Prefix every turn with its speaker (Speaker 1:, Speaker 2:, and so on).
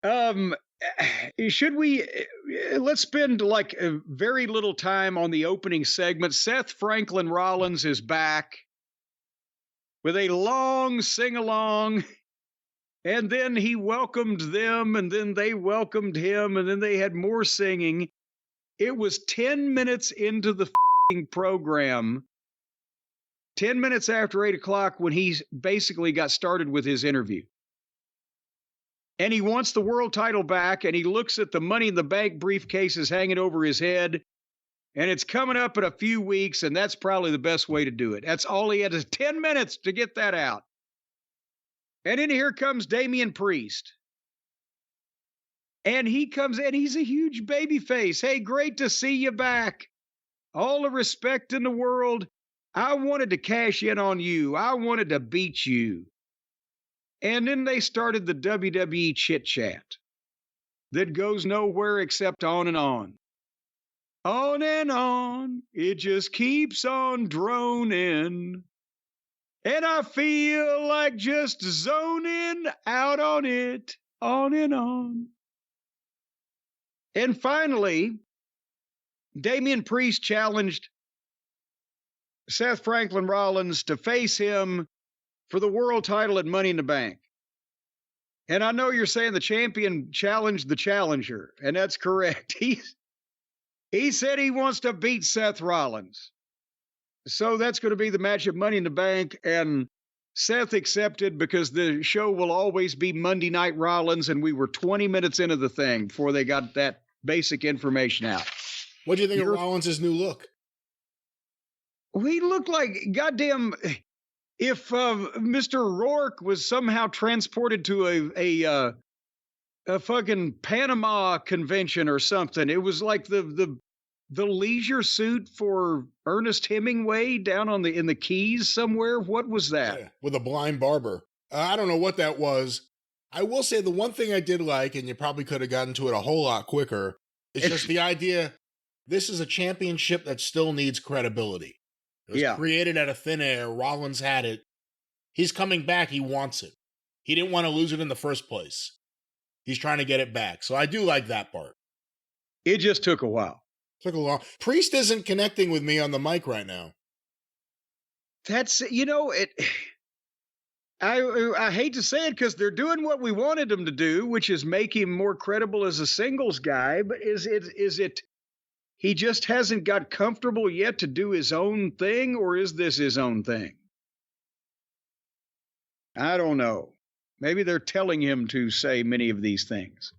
Speaker 1: Um, should we let's spend like a very little time on the opening segment. Seth Franklin Rollins is back with a long sing along, and then he welcomed them, and then they welcomed him, and then they had more singing. It was 10 minutes into the program, 10 minutes after 8 o'clock, when he basically got started with his interview. And he wants the world title back, and he looks at the Money in the Bank briefcases hanging over his head, and it's coming up in a few weeks, and that's probably the best way to do it. That's all he had, is 10 minutes to get that out. And then here comes Damien Priest. And he comes in, he's a huge baby face. Hey, great to see you back. All the respect in the world. I wanted to cash in on you. I wanted to beat you. And then they started the WWE chit chat that goes nowhere except on and on. On and on. It just keeps on droning. And I feel like just zoning out on it. On and on. And finally, Damien Priest challenged Seth Franklin Rollins to face him for the world title at Money in the Bank. And I know you're saying the champion challenged the challenger, and that's correct. He said he wants to beat Seth Rollins. So that's going to be the match at Money in the Bank, and Seth accepted because the show will always be Monday Night Rollins, and we were 20 minutes into the thing before they got that basic information out.
Speaker 2: What do you think of Rollins' new look?
Speaker 1: He looked like goddamn. If Mr. Rourke was somehow transported to a fucking Panama convention or something, it was like the leisure suit for Ernest Hemingway down in the Keys somewhere. What was that?
Speaker 2: Yeah, with a blind barber. I don't know what that was. I will say the one thing I did like, and you probably could have gotten to it a whole lot quicker, is just the idea this is a championship that still needs credibility. It was created out of thin air. Rollins had it. He's coming back. He wants it. He didn't want to lose it in the first place. He's trying to get it back. So I do like that part.
Speaker 1: It just took a while.
Speaker 2: Took a long. Priest isn't connecting with me on the mic right now.
Speaker 1: That's, I hate to say it because they're doing what we wanted them to do, which is make him more credible as a singles guy. But is it he just hasn't got comfortable yet to do his own thing, or is this his own thing? I don't know. Maybe they're telling him to say many of these things.